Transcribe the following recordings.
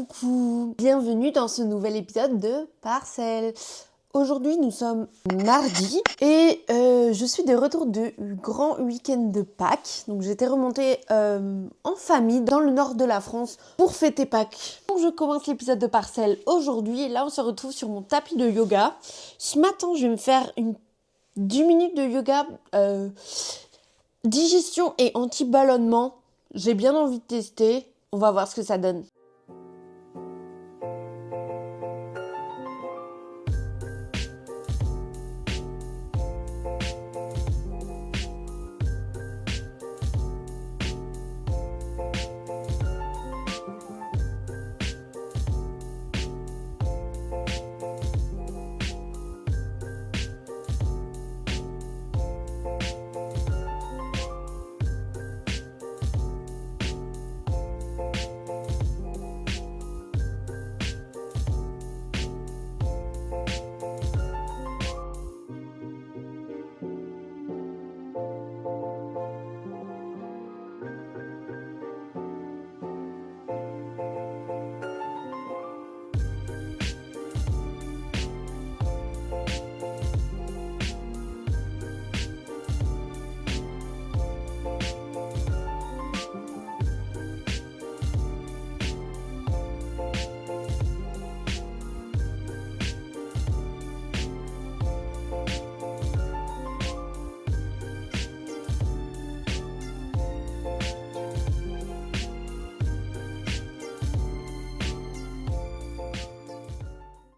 Coucou, bienvenue dans ce nouvel épisode de Parcelle. Aujourd'hui nous sommes mardi et je suis de retour du grand week-end de Pâques. Donc j'étais remontée en famille dans le nord de la France pour fêter Pâques. Donc je commence l'épisode de Parcelle aujourd'hui et là on se retrouve sur mon tapis de yoga. Ce matin je vais me faire 10 minutes de yoga digestion et anti-ballonnement. J'ai bien envie de tester, on va voir ce que ça donne.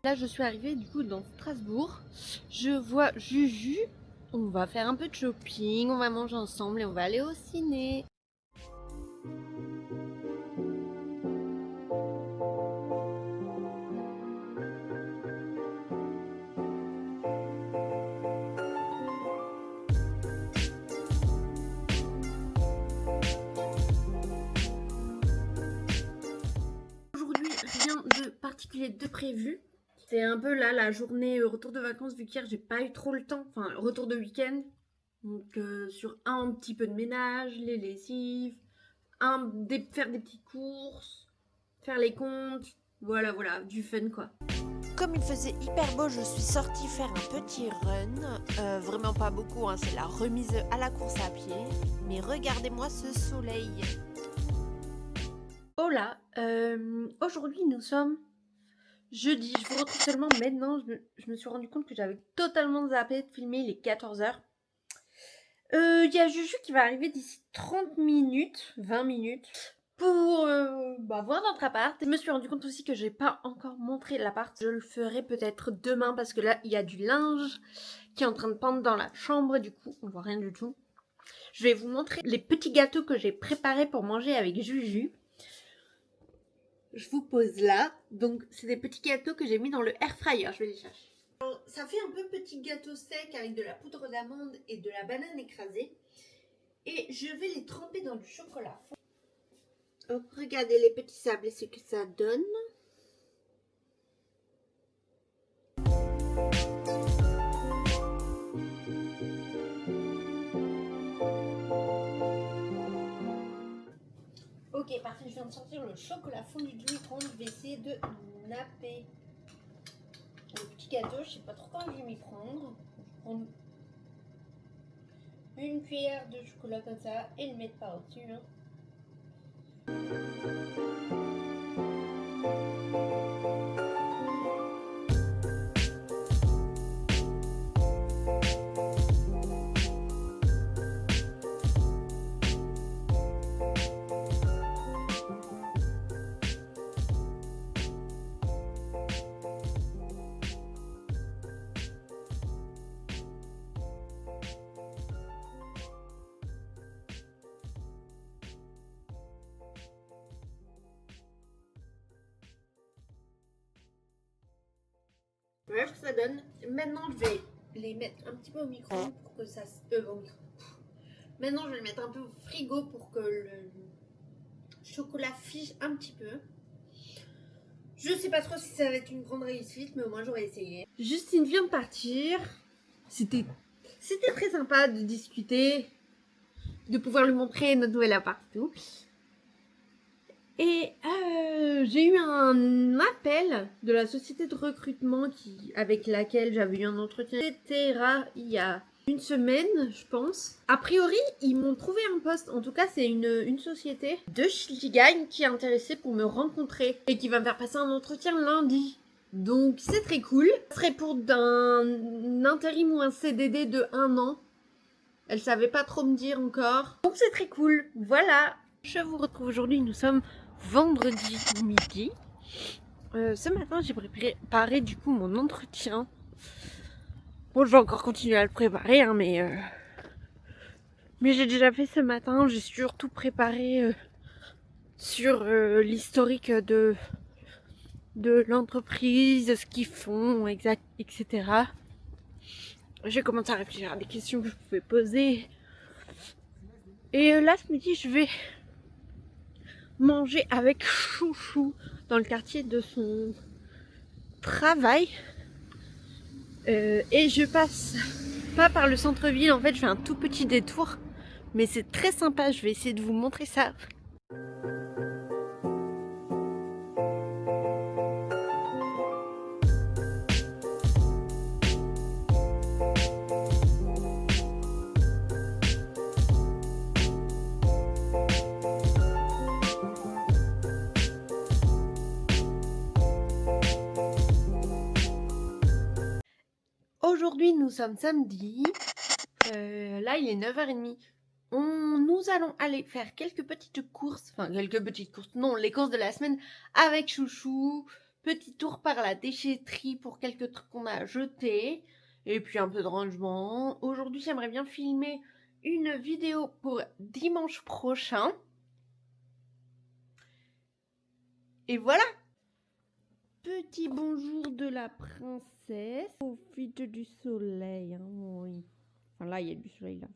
Là, je suis arrivée du coup dans Strasbourg. Je vois Juju. On va faire un peu de shopping, on va manger ensemble et on va aller au ciné. Aujourd'hui, rien de particulier de prévu. C'est un peu là la journée retour de vacances vu qu'hier j'ai pas eu trop le temps, enfin retour de week-end. Donc sur un petit peu de ménage, les lessives, faire des petites courses, faire les comptes, voilà, du fun quoi. Comme il faisait hyper beau, je suis sortie faire un petit run. Vraiment pas beaucoup, hein, c'est la remise à la course à pied. Mais regardez-moi ce soleil. Hola, aujourd'hui nous sommes jeudi. Je vous retrouve seulement maintenant. Je me suis rendu compte que j'avais totalement zappé de filmer, il est 14h. Il y a Juju qui va arriver d'ici 30 minutes, 20 minutes, pour voir notre appart. Je me suis rendu compte aussi que j'ai pas encore montré l'appart. Je le ferai peut-être demain parce que là, il y a du linge qui est en train de pendre dans la chambre. Du coup, on voit rien du tout. Je vais vous montrer les petits gâteaux que j'ai préparés pour manger avec Juju. Je vous pose là. Donc, c'est des petits gâteaux que j'ai mis dans le air fryer. Je vais les chercher. Alors, ça fait un peu petit gâteau sec avec de la poudre d'amande et de la banane écrasée. Et je vais les tremper dans du chocolat. Hop, regardez les petits sablés, ce que ça donne. Ok, parfait, je viens de sortir le chocolat fondu du micro-ondes. Je vais essayer de napper le petit gâteau. Je sais pas trop quand je vais m'y prendre. Je vais prendre une cuillère de chocolat comme ça et le mettre par-dessus. Hein. Voilà ce que ça donne. Maintenant, je vais les mettre un petit peu au micro pour que ça Maintenant, je vais les mettre un peu au frigo pour que le chocolat fige un petit peu. Je sais pas trop si ça va être une grande réussite, mais au moins j'aurais essayé. Justine vient de partir. C'était très sympa de discuter, de pouvoir lui montrer notre nouvel appart et tout. Et j'ai eu un appel de la société de recrutement avec laquelle j'avais eu un entretien, etc. il y a une semaine, je pense. A priori, ils m'ont trouvé un poste. En tout cas, c'est une société de Schiltigheim qui est intéressée pour me rencontrer et qui va me faire passer un entretien lundi. Donc, c'est très cool. Ce serait pour un intérim ou un CDD de 1 an. Elle savait pas trop me dire encore. Donc, c'est très cool. Voilà. Je vous retrouve aujourd'hui. Nous sommes vendredi midi. Ce matin, j'ai préparé du coup mon entretien. Bon, je vais encore continuer à le préparer, hein, mais j'ai déjà fait ce matin. J'ai surtout préparé sur l'historique de l'entreprise, ce qu'ils font, etc. J'ai commencé à réfléchir à des questions que je pouvais poser. Et là, ce midi, je vais manger avec Chouchou dans le quartier de son travail. Et je passe pas par le centre-ville, en fait je fais un tout petit détour, mais c'est très sympa, je vais essayer de vous montrer ça. Aujourd'hui nous sommes samedi, là il est 9h30. Nous allons aller faire quelques petites courses, non, les courses de la semaine avec Chouchou. Petit tour par la déchetterie pour quelques trucs qu'on a jetés. Et puis un peu de rangement. Aujourd'hui, j'aimerais bien filmer une vidéo pour dimanche prochain. Et voilà. Petit bonjour de la princesse. Profite du soleil, hein, oui. Enfin là, il y a du soleil là.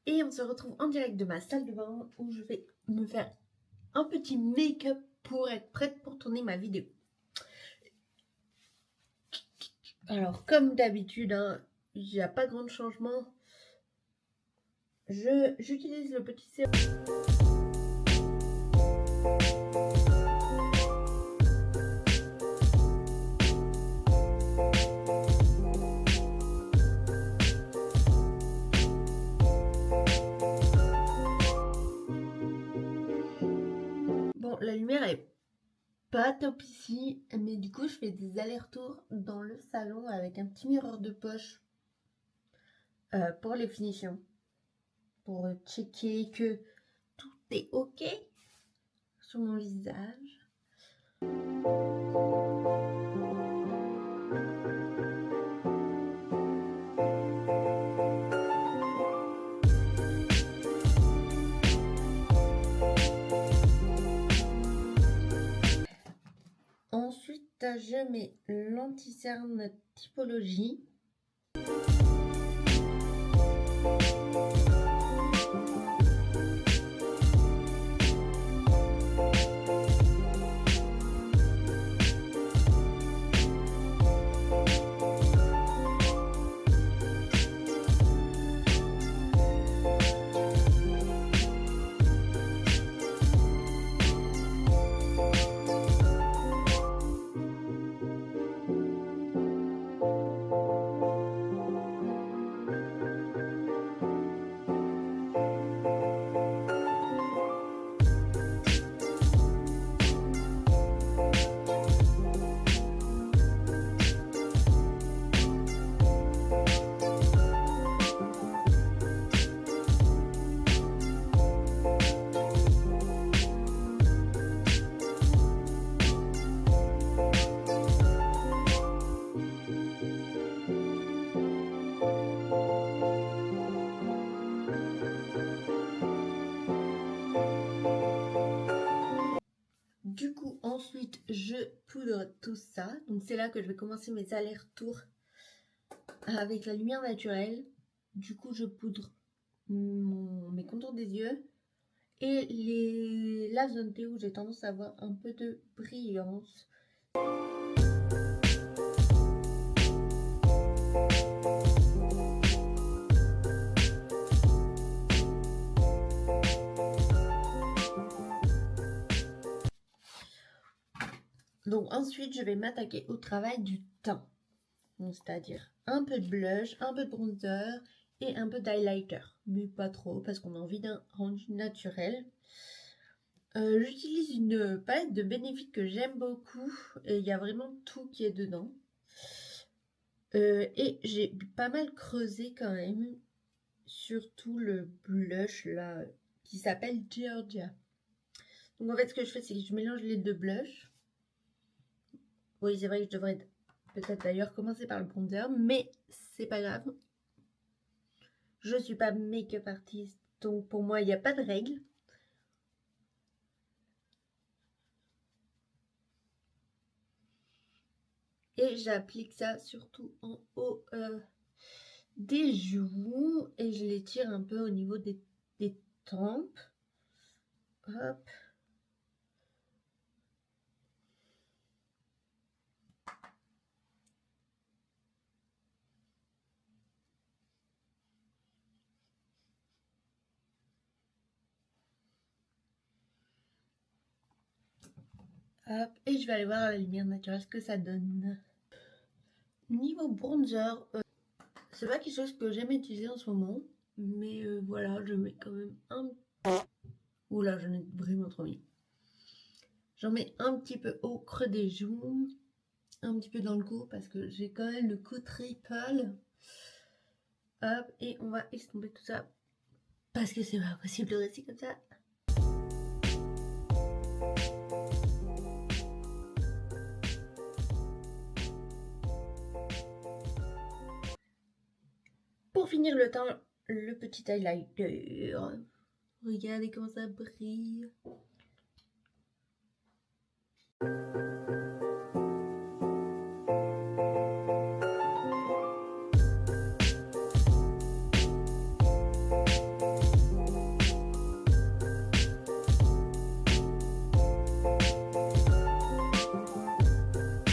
Et on se retrouve en direct de ma salle de bain où je vais me faire un petit make-up pour être prête pour tourner ma vidéo. Alors comme d'habitude, hein, il n'y a pas grand changement. J'utilise le petit sérum. Bon, la lumière est pas top ici, mais du coup je fais des allers-retours dans le salon avec un petit miroir de poche pour les finitions, pour checker que tout est ok sur mon visage. Ensuite, je mets l'anti-cerne typologie. Du coup, ensuite, je poudre tout ça. Donc, c'est là que je vais commencer mes allers-retours avec la lumière naturelle. Du coup, je poudre mes contours des yeux et la zone T où j'ai tendance à avoir un peu de brillance. Donc ensuite, je vais m'attaquer au travail du teint. C'est-à-dire un peu de blush, un peu de bronzer et un peu d'highlighter. Mais pas trop parce qu'on a envie d'un rendu naturel. J'utilise une palette de Benefit que j'aime beaucoup et il y a vraiment tout qui est dedans. Et j'ai pas mal creusé quand même, surtout le blush là qui s'appelle Georgia. Donc en fait, ce que je fais, c'est que je mélange les deux blushs. Oui, c'est vrai que je devrais peut-être d'ailleurs commencer par le bronzer, mais c'est pas grave. Je suis pas make-up artiste, donc pour moi, il n'y a pas de règle. Et j'applique ça surtout en haut des joues et je les tire un peu au niveau des tempes. Hop. Hop. Et je vais aller voir à la lumière naturelle ce que ça donne. Niveau bronzer, c'est pas quelque chose que j'aime utiliser en ce moment. Mais voilà, je mets quand même un... Oula, j'en ai vraiment trop mis. J'en mets un petit peu au creux des joues, un petit peu dans le cou parce que j'ai quand même le cou très pâle. Hop, et on va estomper tout ça parce que c'est pas possible de rester comme ça. Pour finir le teint, le petit highlighter. Regardez comment ça brille.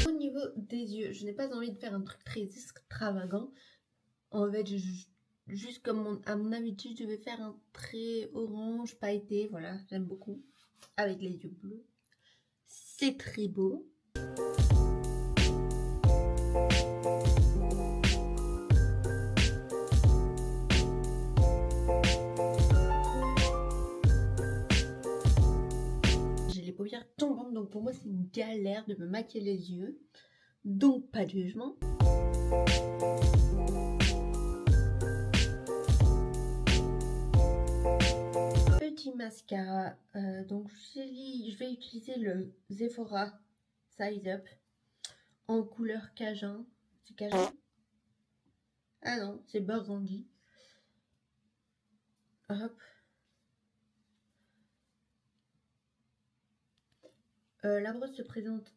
Au niveau des yeux, je n'ai pas envie de faire un truc très extravagant. En fait, juste comme à mon habitude, je vais faire un trait orange pailleté. Voilà, j'aime beaucoup. Avec les yeux bleus. C'est très beau. J'ai les paupières tombantes, donc pour moi c'est une galère de me maquiller les yeux. Donc pas de jugement. Petit mascara, donc je vais utiliser le Sephora Size Up en couleur Cajun. C'est Cajun? Ah non, c'est burgundy. Hop. La brosse se présente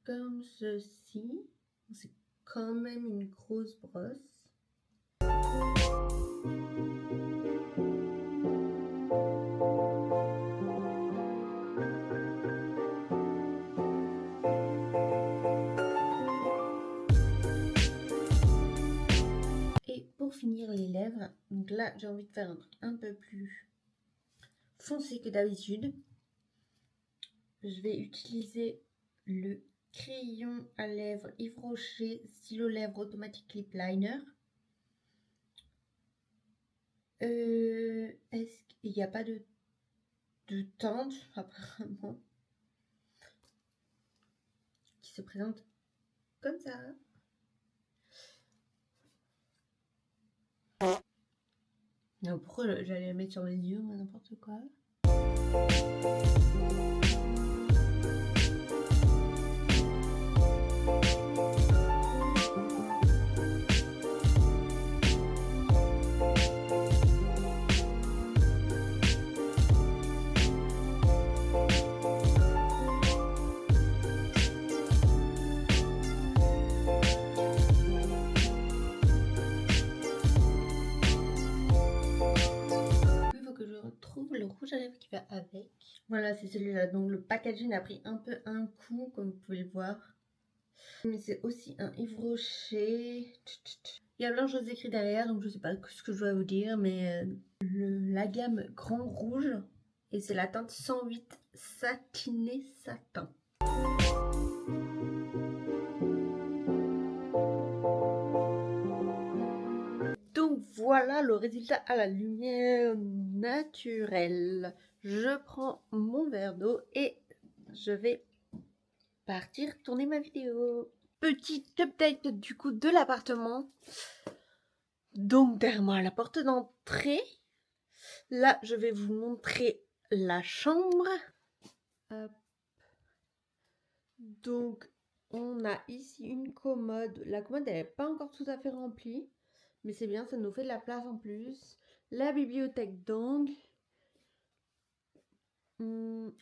comme ceci. C'est quand même une grosse brosse. Et pour finir les lèvres, donc là j'ai envie de faire un truc un peu plus foncé que d'habitude. Je vais utiliser le crayon à lèvres Yves Rocher stylo lèvres automatique lip liner. Est-ce qu'il n'y a pas de teinte apparemment qui se présente comme ça? Non, pourquoi j'allais la mettre sur mes yeux, moi, n'importe quoi. Le rouge à lèvres qui va avec. Voilà, c'est celui-là. Donc le packaging a pris un peu un coup, comme vous pouvez le voir. Mais c'est aussi un Yves Rocher. Il y a plein de choses écrites derrière, donc je sais pas ce que je dois vous dire, mais la gamme Grand Rouge, et c'est la teinte 108 Satiné Satin. Donc voilà le résultat à la lumière naturelle. Je prends mon verre d'eau et je vais partir tourner ma vidéo. Petite update du coup de l'appartement. Donc derrière moi la porte d'entrée. Là je vais vous montrer la chambre. Hop. Donc on a ici une commode. La commode elle n'est pas encore tout à fait remplie. Mais c'est bien, ça nous fait de la place en plus. La bibliothèque d'angle.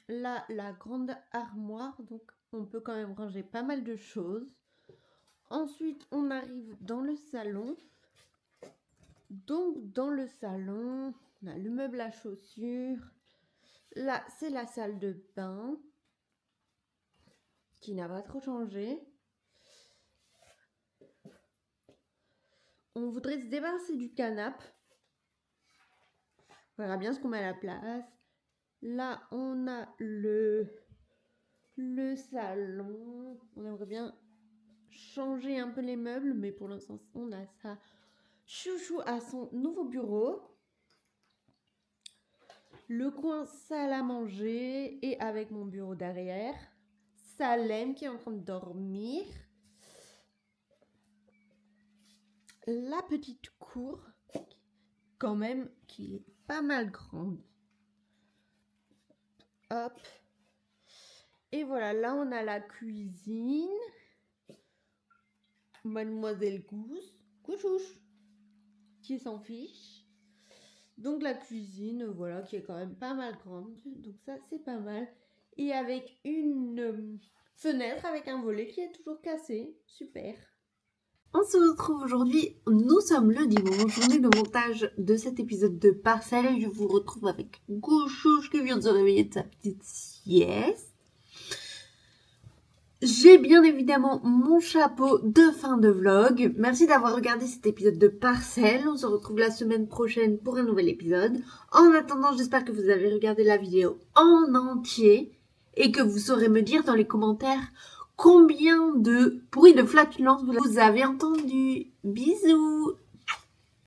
Là, la grande armoire. Donc, on peut quand même ranger pas mal de choses. Ensuite, on arrive dans le salon. Donc, dans le salon, on a le meuble à chaussures. Là, c'est la salle de bain. Qui n'a pas trop changé. On voudrait se débarrasser du canapé. On verra bien ce qu'on met à la place. Là, on a le salon. On aimerait bien changer un peu les meubles, mais pour l'instant, on a ça. Chouchou à son nouveau bureau. Le coin salle à manger et avec mon bureau derrière. Salem qui est en train de dormir. La petite cour, quand même, qui est pas mal grande. Hop. Et voilà, là on a la cuisine. Mademoiselle Couchouche, qui s'en fiche. Donc la cuisine, voilà, qui est quand même pas mal grande. Donc ça, c'est pas mal. Et avec une fenêtre avec un volet qui est toujours cassé. Super. On se retrouve aujourd'hui, nous sommes le dimanche, journée de montage de cet épisode de Parcelles. Je vous retrouve avec Couchouche qui vient de se réveiller de sa petite sieste. J'ai bien évidemment mon chapeau de fin de vlog. Merci d'avoir regardé cet épisode de Parcelles. On se retrouve la semaine prochaine pour un nouvel épisode. En attendant, j'espère que vous avez regardé la vidéo en entier et que vous saurez me dire dans les commentaires combien de bruits de flatulence vous avez entendu. Bisous!